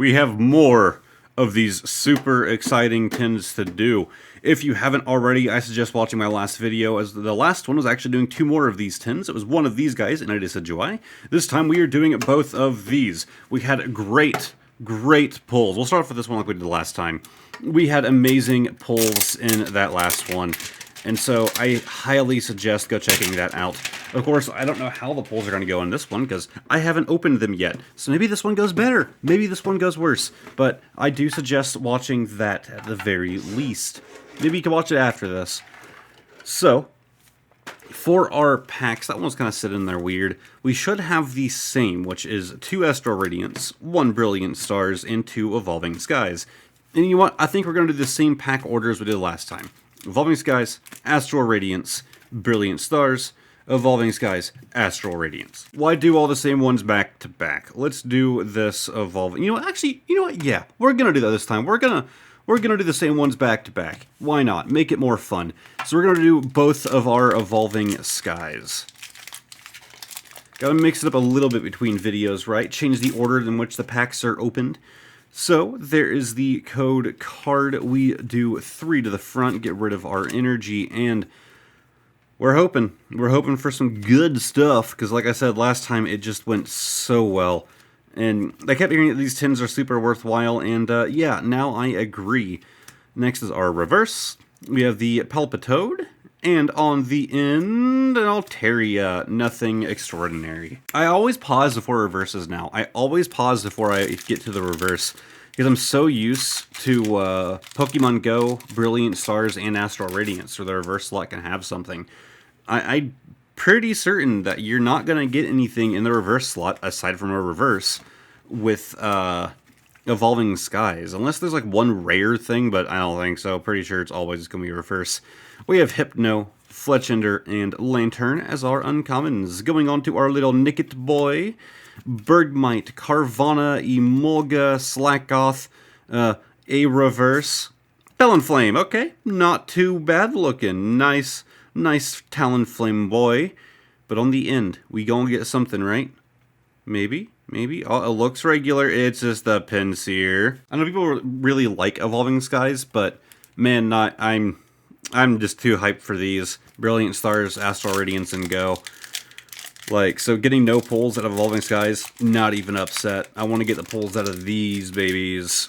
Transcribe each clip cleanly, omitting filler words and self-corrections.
we have more of these super exciting tins to do. If you haven't already, I suggest watching my last video, as the last one was actually doing 2 more of these tins. It was one of these guys in a Decidueye. This time we are doing both of these. We had great pulls. We'll start off with this one like we did the last time. We had amazing pulls in that last one, and so I highly suggest go checking that out. Of course, I don't know how the pulls are going to go in this one, because I haven't opened them yet. So maybe this one goes better, maybe this one goes worse, but I do suggest watching that at the very least. Maybe you can watch it after this. So, for our packs, that one's kind of sitting there weird. We should have the same, which is 2 Astral Radiance, 1 Brilliant Stars, and 2 Evolving Skies. And you know what? I think we're going to do the same pack order as we did last time. Evolving Skies, Astral Radiance, Brilliant Stars, Evolving Skies, Astral Radiance. Why do all the same ones back to back? Let's do this Evolving. You know what? Actually, you know what? Yeah, we're going to do that this time. We're gonna do the same ones back to back. Why not? Make it more fun. So we're going to do both of our Evolving Skies. Gotta mix it up a little bit between videos, right? Change the order in which the packs are opened. So, there is the code card. We do 3 to the front, get rid of our energy, and we're hoping for some good stuff, because like I said last time, it just went so well. And I kept hearing that these tins are super worthwhile, and yeah, now I agree. Next is our reverse. We have the Palpitoad, and on the end, an Altaria. Nothing extraordinary. I always pause before reverses now. I always pause before I get to the reverse, because I'm so used to Pokemon Go, Brilliant Stars, and Astral Radiance, where the reverse slot can have something. I'm pretty certain that you're not going to get anything in the reverse slot, aside from a reverse, with Evolving Skies. Unless there's like one rare thing, but I don't think so. Pretty sure it's always going to be a reverse. We have Hypno, Fletchender, and Lantern as our uncommons. Going on to our little Nickit boy. Bergmite, Carvanha, Emolga, Slackoth, a reverse. Talonflame, okay. Not too bad looking. Nice Talonflame boy. But on the end, we gonna get something, right? Maybe. Oh, it looks regular. It's just the Pinsir. I know people really like Evolving Skies, but man, I'm just too hyped for these. Brilliant Stars, Astral Radiance, and go. Like, so getting no pulls out of Evolving Skies, not even upset. I want to get the pulls out of these babies.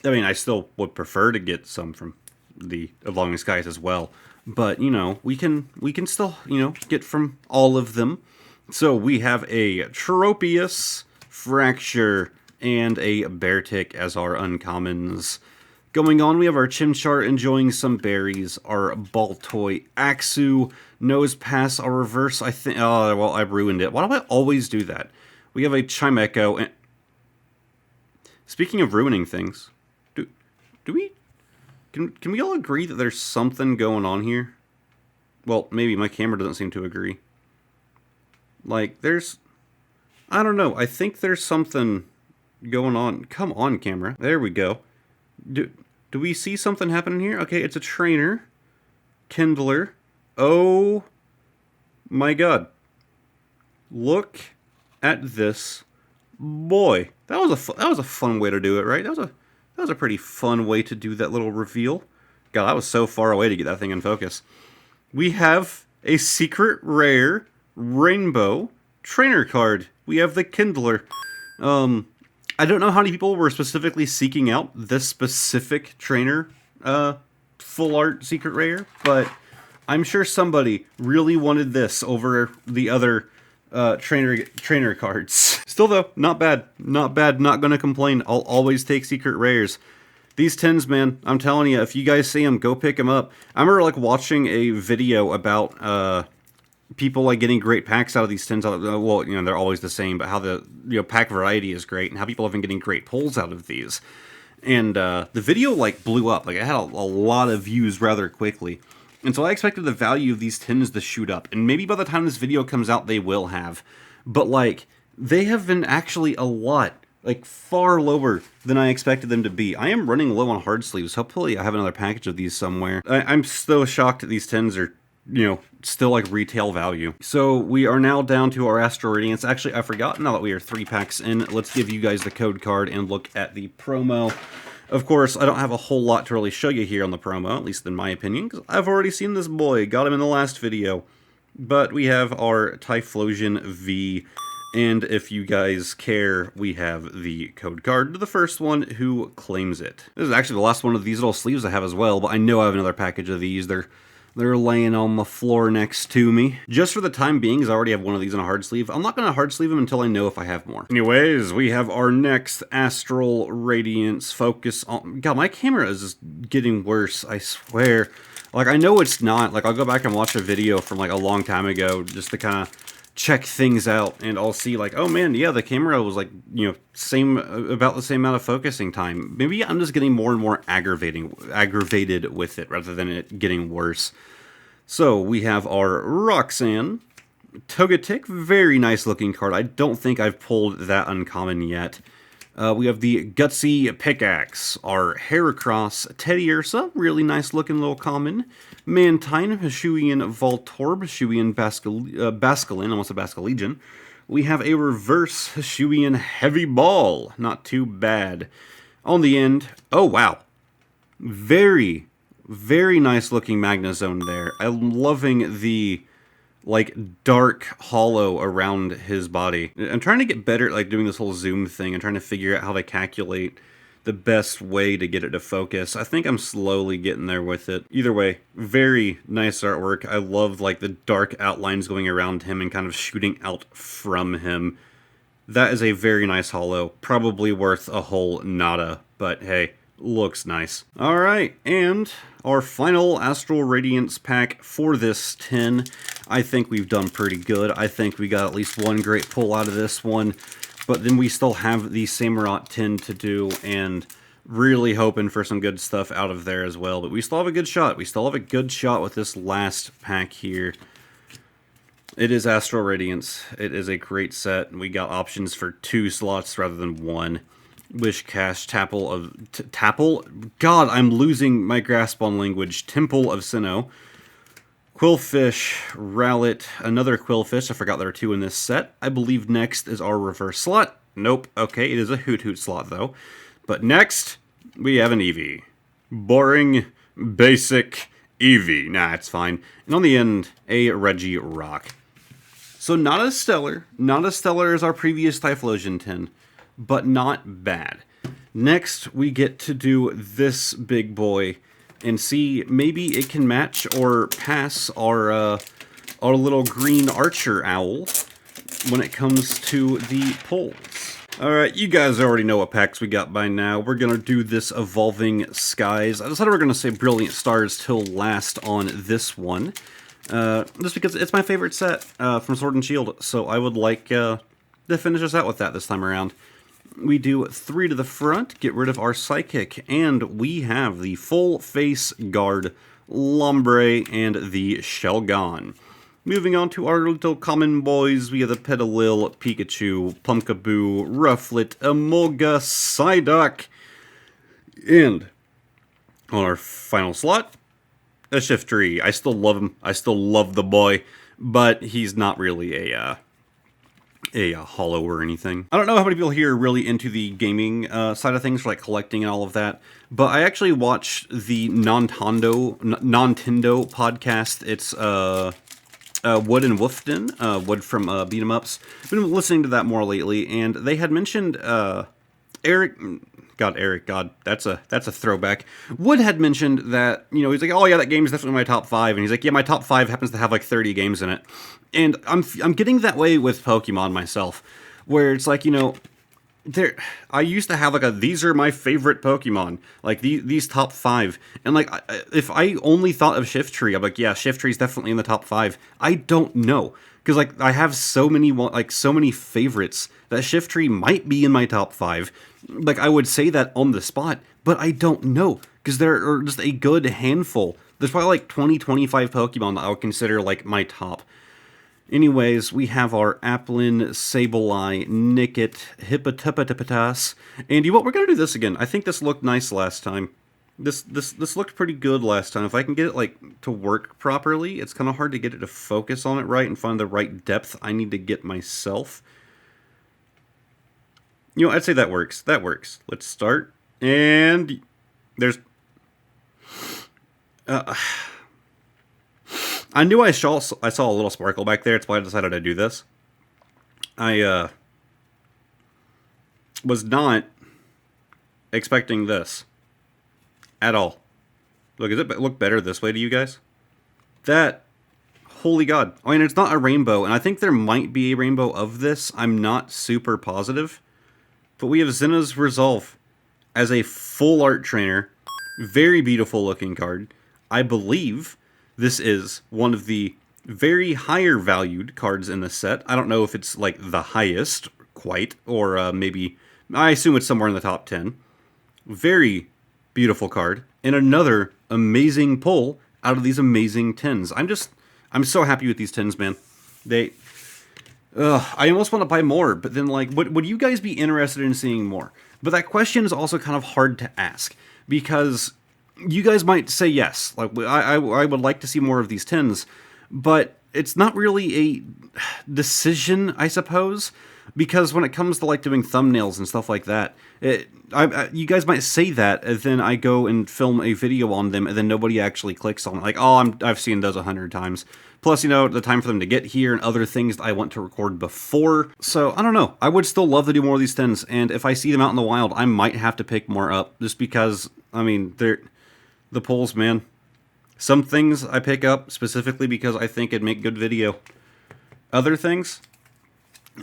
I mean, I still would prefer to get some from the Evolving Skies as well. But, you know, we can still, you know, get from all of them. So we have a Tropius, Fracture, and a Beartic as our uncommons. Going on, we have our Chimchar enjoying some berries, our Baltoy, Axu, Nosepass, our reverse, I think, oh, well, I ruined it. Why do I always do that? We have a Chimecho, and speaking of ruining things, can we all agree that there's something going on here? Well, maybe my camera doesn't seem to agree. Like, I don't know, I think there's something going on. Come on, camera. There we go. Do we see something happening here? Okay, it's a trainer. Kindler. Oh my god. Look at this boy. That was a fun way to do it, right? That was a pretty fun way to do that little reveal. God, I was so far away to get that thing in focus. We have a secret rare rainbow trainer card. We have the Kindler. I don't know how many people were specifically seeking out this specific trainer full art secret rare, but I'm sure somebody really wanted this over the other trainer cards. Still though, not bad. Not gonna complain. I'll always take secret rares. These tins, man, I'm telling you, if you guys see them, go pick them up. I remember like watching a video about people like getting great packs out of these tins. Well, you know, they're always the same, but how the pack variety is great and how people have been getting great pulls out of these. And the video like blew up. Like it had a lot of views rather quickly. And so I expected the value of these tins to shoot up. And maybe by the time this video comes out, they will have. But like, they have been actually a lot, like far lower than I expected them to be. I am running low on hard sleeves. Hopefully I have another package of these somewhere. I'm so shocked that these tins are still like retail value. So we are now down to our Astral Radiance. Actually, I forgot, now that we are 3 packs in, let's give you guys the code card and look at the promo. Of course, I don't have a whole lot to really show you here on the promo, at least in my opinion, because I've already seen this boy, got him in the last video. But we have our Typhlosion V, and if you guys care, we have the code card to the first one who claims it. This is actually the last one of these little sleeves I have as well, but I know I have another package of these. They're laying on the floor next to me. Just for the time being, as I already have one of these in a hard sleeve, I'm not going to hard sleeve them until I know if I have more. Anyways, we have our next Astral Radiance focus on... God, my camera is just getting worse, I swear. Like, I know it's not. Like, I'll go back and watch a video from, like, a long time ago just to kind of check things out, and I'll see, like, oh man, yeah, the camera was, like, about the same amount of focusing time. Maybe I'm just getting more and more aggravated with it rather than it getting worse. So we have our Roxanne, Togetic, very nice looking card. I don't think I've pulled that uncommon yet. We have the Gutsy Pickaxe, our Heracross, Teddiursa, really nice looking little common. Mantine, Hisuian Voltorb, Hisuian Basculin, almost a Basculegion. We have a reverse Hisuian Heavy Ball, not too bad. On the end, oh wow, very, very nice looking Magnezone there. I'm loving the like dark hollow around his body. I'm trying to get better at like doing this whole zoom thing and trying to figure out how to calculate the best way to get it to focus. I think I'm slowly getting there with it. Either way, very nice artwork. I love like the dark outlines going around him and kind of shooting out from him. That is a very nice hollow. Probably worth a whole nada, but hey, looks nice. Alright, and our final Astral Radiance pack for this tin. I think we've done pretty good. I think we got at least one great pull out of this one. But then we still have the Samurott tin to do, and really hoping for some good stuff out of there as well. But we still have a good shot. We still have a good shot with this last pack here. It is Astral Radiance. It is a great set. We got options for 2 slots rather than 1. Wishcash, Tapple? God, I'm losing my grasp on language. Temple of Sinnoh. Quillfish, Rowlet, another Quillfish. I forgot there are 2 in this set. I believe next is our reverse slot. Nope. Okay, it is a Hoot Hoot slot, though. But next, we have an Eevee. Boring, basic Eevee. Nah, it's fine. And on the end, a Regirock. So not as stellar. Not as stellar as our previous Typhlosion tin, but not bad. Next, we get to do this big boy and see maybe it can match or pass our little green archer owl when it comes to the pulls. Alright, you guys already know what packs we got by now. We're going to do this Evolving Skies. I decided we're going to say Brilliant Stars till last on this one. Just because it's my favorite set from Sword and Shield, so I would like to finish us out with that this time around. We do 3 to the front, get rid of our Psychic, and we have the Full Face Guard, Lombre, and the Shelgon. Moving on to our little common boys, we have the Petalil, Pikachu, Pumpkaboo, Rufflet, Emolga, Psyduck, and on our final slot, a Shiftry. I still love him. I still love the boy, but he's not really a hollow or anything. I don't know how many people here are really into the gaming side of things, for like collecting and all of that, but I actually watched the Nintendo podcast. It's Wood and Woofden, Wood from Beat 'em Ups. I've been listening to that more lately, and they had mentioned Eric, that's a throwback. Wood had mentioned that, he's like, oh yeah, that game is definitely my top 5, and he's like, yeah, my top 5 happens to have like 30 games in it. And I'm getting that way with Pokemon myself, where it's like, I used to have like these are my favorite Pokemon, like these top 5, and like if I only thought of Shiftry, I'm like, yeah, Shiftry's definitely in the top 5. I don't know, because like I have so many favorites that Shiftry might be in my top 5. Like I would say that on the spot, but I don't know, because there are just a good handful. There's probably like 20-25 Pokemon that I would consider like my top. Anyways, we have our Applin, Sableye, Nickit, Hippotippotipas, and what, we're going to do this again. I think this looked nice last time. This looked pretty good last time. If I can get it like to work properly, it's kind of hard to get it to focus on it right and find the right depth I need to get myself. You know, I'd say that works. That works. Let's start. And there's... I knew I saw a little sparkle back there. It's why I decided to do this. I was not expecting this at all. Look, does it look better this way to you guys? That... Holy God. I mean, it's not a rainbow, and I think there might be a rainbow of this. I'm not super positive. But we have Zinna's Resolve as a full art trainer. Very beautiful looking card. I believe this is one of the very higher valued cards in the set. I don't know if it's like the highest quite, or maybe, I assume it's somewhere in the top 10. Very beautiful card. And another amazing pull out of these amazing tins. I'm so happy with these tins, man. I almost want to buy more, but then, like, would you guys be interested in seeing more? But that question is also kind of hard to ask, because you guys might say yes. Like, I would like to see more of these tins, but it's not really a decision, I suppose, because when it comes to, like, doing thumbnails and stuff like that, you guys might say that, and then I go and film a video on them, and then nobody actually clicks on it. Like, oh, I've seen those 100 times. Plus, you know, the time for them to get here and other things that I want to record before. So, I don't know. I would still love to do more of these tins, and if I see them out in the wild, I might have to pick more up, just because, I mean, the pulls, man. Some things I pick up specifically because I think it'd make good video. Other things,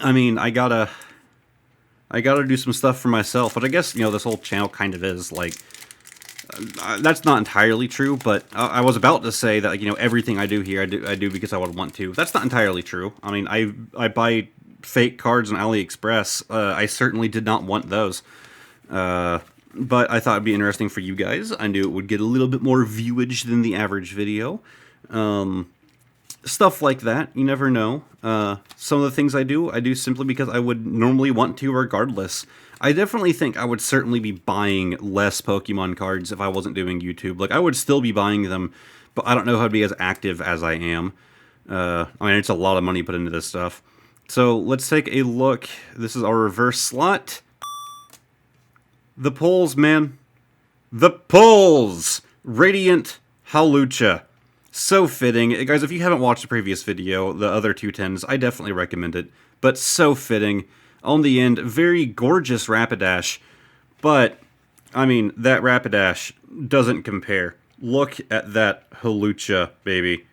I mean, I gotta do some stuff for myself, but I guess, you know, this whole channel kind of is, like, that's not entirely true, but I was about to say that, like, you know, everything I do here, I do because I would want to. That's not entirely true. I mean, I buy fake cards on AliExpress. I certainly did not want those. But I thought it'd be interesting for you guys. I knew it would get a little bit more viewage than the average video. Stuff like that, you never know. Some of the things I do simply because I would normally want to regardless. I definitely think I would certainly be buying less Pokemon cards if I wasn't doing YouTube. Like, I would still be buying them, but I don't know how to be as active as I am. I mean, it's a lot of money put into this stuff. So, let's take a look. This is our reverse slot. The pulls, man. The pulls! Radiant Hawlucha. So fitting. Guys, if you haven't watched the previous video, the other 210s, I definitely recommend it. But so fitting. On the end, very gorgeous Rapidash. But, I mean, that Rapidash doesn't compare. Look at that Hawlucha, baby.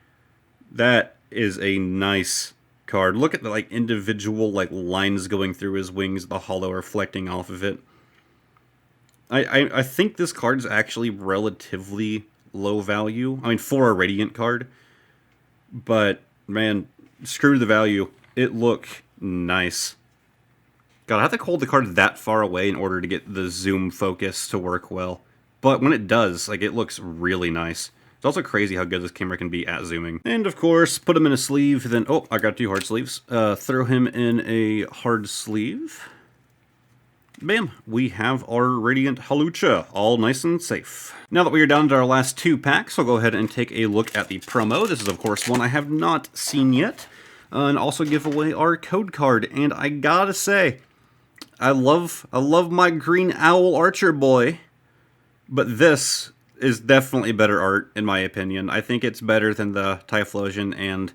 That is a nice card. Look at the, like, individual, like, lines going through his wings, the hollow reflecting off of it. I think this card's actually relatively low value. I mean, for a Radiant card. But, man, screw the value. It look nice. God, I have to hold the card that far away in order to get the zoom focus to work well. But when it does, like, it looks really nice. It's also crazy how good this camera can be at zooming. And, of course, put him in a sleeve, then... Oh, I got 2 hard sleeves. Throw him in a hard sleeve. Bam! We have our Radiant Hawlucha, all nice and safe. Now that we are down to our last 2 packs, I'll go ahead and take a look at the promo. This is, of course, one I have not seen yet. And also give away our code card. And I gotta say, I love my Green Owl Archer boy. But this is definitely better art, in my opinion. I think it's better than the Typhlosion and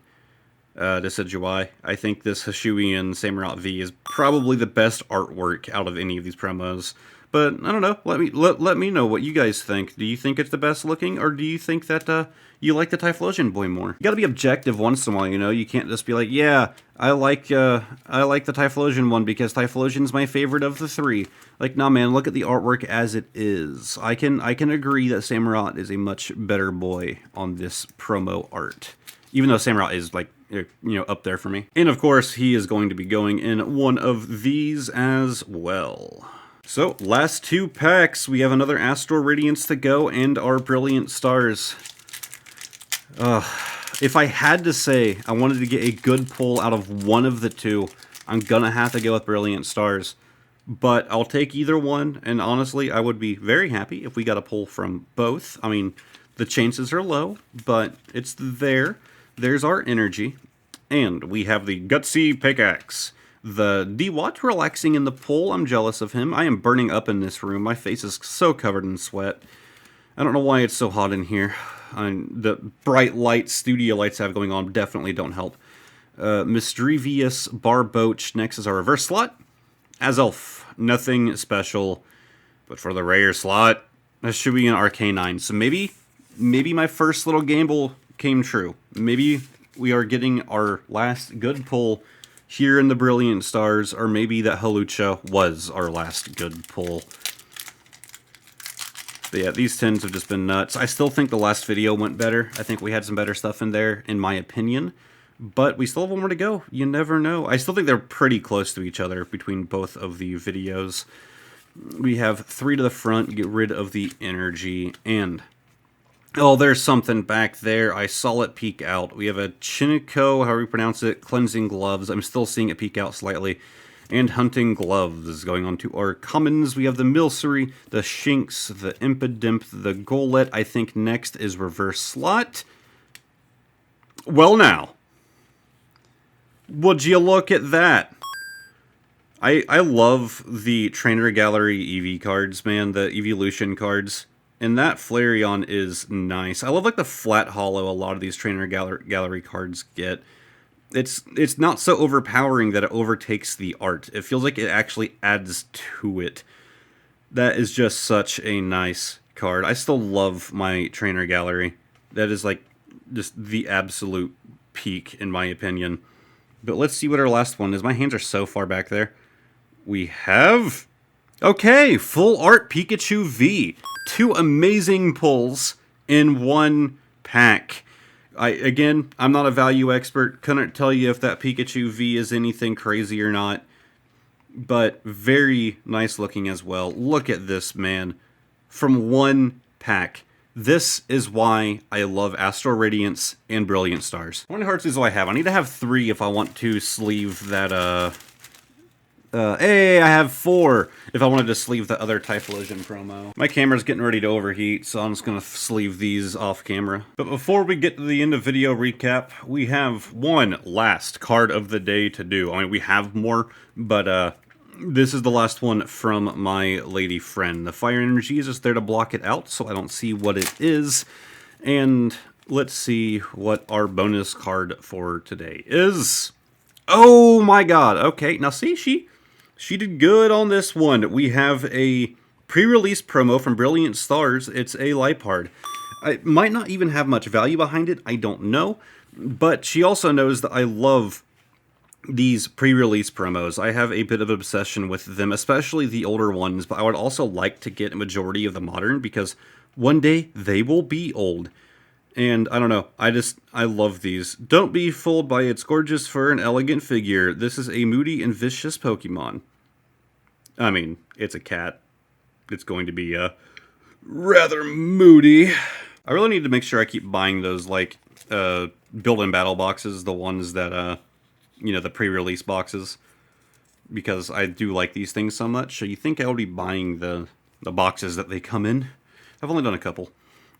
Decidueye. I think this Hisuian Samurott V is probably the best artwork out of any of these promos. But I don't know. Let me know what you guys think. Do you think it's the best looking, or do you think that you like the Typhlosion boy more? You got to be objective once in a while, you know. You can't just be like, yeah, I like the Typhlosion one because Typhlosion's my favorite of the 3. Like, nah, man, look at the artwork as it is. I can agree that Samurott is a much better boy on this promo art, even though Samurott is, like, you know, up there for me. And of course, he is going to be going in one of these as well. So, last 2 packs. We have another Astral Radiance to go and our Brilliant Stars. If I had to say I wanted to get a good pull out of one of the 2, I'm gonna have to go with Brilliant Stars. but I'll take either one, and honestly, I would be very happy if we got a pull from both. I mean, the chances are low, but it's there. There's our energy, and we have the Gutsy Pickaxe. The D-Watt relaxing in the pull. I'm jealous of him. I am burning up in this room. My face is so covered in sweat. I don't know why it's so hot in here. The bright lights, studio lights I have going on definitely don't help. Mischievous Barboach next is our reverse slot. Azelf, nothing special, but for the rare slot, that should be an Arcanine. So maybe my first little gamble came true. Maybe we are getting our last good pull here in the Brilliant Stars, or maybe that Hawlucha was our last good pull. But yeah, these tins have just been nuts. I still think the last video went better. I think we had some better stuff in there, in my opinion. But we still have one more to go. You never know. I still think they're pretty close to each other between both of the videos. We have 3 to the front, get rid of the energy, and... oh, there's something back there. I saw it peek out. We have a Chinico, however you pronounce it, Cleansing Gloves. I'm still seeing it peek out slightly. And Hunting Gloves. Going on to our commons, we have the Milcery, the Shinx, the Impidimp, the Golett. I think next is Reverse Slot. Well now. Would you look at that? I love the Trainer Gallery EV cards, man. The Evolution cards. And that Flareon is nice. I love like the flat hollow a lot of these Trainer Gallery cards get. It's not so overpowering that it overtakes the art. It feels like it actually adds to it. That is just such a nice card. I still love my Trainer Gallery. That is like just the absolute peak in my opinion. But let's see what our last one is. My hands are so far back there. We have... okay, Full Art Pikachu V. 2 amazing pulls in one pack. Again, I'm not a value expert. Couldn't tell you if that Pikachu V is anything crazy or not. But very nice looking as well. Look at this, man. From one pack. This is why I love Astral Radiance and Brilliant Stars. How many hearts do I have? I need to have 3 if I want to sleeve that, hey, I have 4 if I wanted to sleeve the other Typhlosion promo. My camera's getting ready to overheat, so I'm just going to sleeve these off camera. But before we get to the end of video recap, we have one last card of the day to do. I mean, we have more, but this is the last one from my lady friend. The Fire Energy is just there to block it out, so I don't see what it is. And let's see what our bonus card for today is. Oh my god, okay, now see, she did good on this one. We have a pre-release promo from Brilliant Stars. It's a Liepard. It might not even have much value behind it, I don't know. But she also knows that I love these pre-release promos. I have a bit of obsession with them, especially the older ones, but I would also like to get a majority of the modern, because one day they will be old. And I don't know, I love these. Don't be fooled by its gorgeous fur and elegant figure. This is a moody and vicious Pokemon. I mean, it's a cat. It's going to be rather moody. I really need to make sure I keep buying those, like, built-in battle boxes, the ones that, you know, the pre-release boxes, because I do like these things so much. So you think I would be buying the boxes that they come in? I've only done a couple.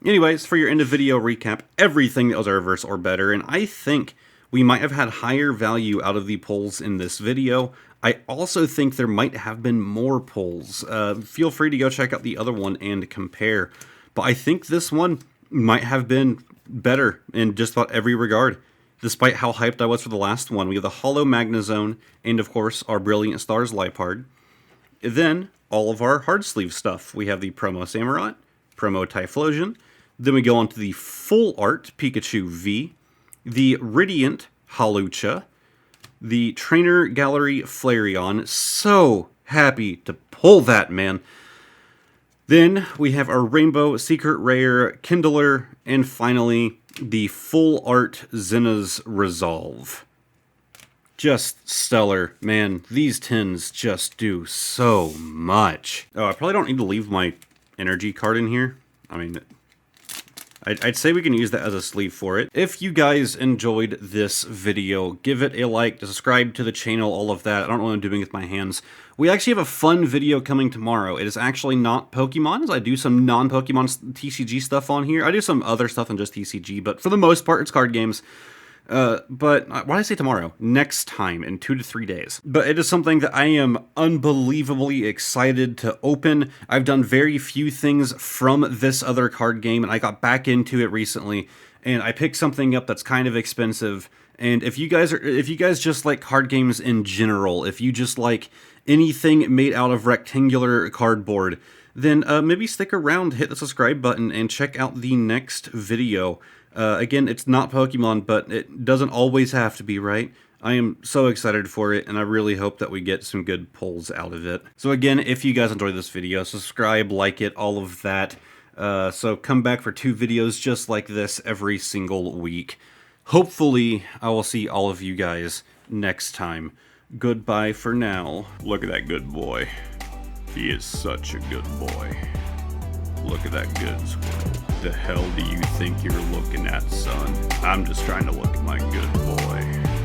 Anyways, for your end of video recap, everything that was a reverse or better, and I think we might have had higher value out of the pulls in this video. I also think there might have been more pulls. Feel free to go check out the other one and compare. But I think this one might have been better in just about every regard, despite how hyped I was for the last one. We have the Hollow Magnezone, and of course, our Brilliant Stars Liepard. Then, all of our hard sleeve stuff. We have the promo Samurott, promo Typhlosion. Then we go on to the Full Art Pikachu V, the Radiant Hawlucha, the Trainer Gallery Flareon. So happy to pull that, man. Then we have our Rainbow Secret Rare Kindler, and finally the Full Art Zena's Resolve. Just stellar, man. These tins just do so much. Oh, I probably don't need to leave my energy card in here. I mean, I'd say we can use that as a sleeve for it. If you guys enjoyed this video, give it a like, subscribe to the channel, all of that. I don't know what I'm doing with my hands. We actually have a fun video coming tomorrow. It is actually not Pokemon, as I do some non-Pokemon TCG stuff on here. I do some other stuff than just TCG, but for the most part, it's card games. But why did I say tomorrow? Next time, in 2 to 3 days. But it is something that I am unbelievably excited to open. I've done very few things from this other card game, and I got back into it recently, and I picked something up that's kind of expensive. And if you guys just like card games in general, if you just like anything made out of rectangular cardboard, then maybe stick around, hit the subscribe button, and check out the next video. Again, it's not Pokemon, but it doesn't always have to be, right? I am so excited for it, and I really hope that we get some good pulls out of it. So again, if you guys enjoyed this video, subscribe, like it, all of that. So come back for 2 videos just like this every single week. Hopefully, I will see all of you guys next time. Goodbye for now. Look at that good boy. He is such a good boy. Look at that good squirrel. The hell do you think you're looking at, son? I'm just trying to look at my good boy.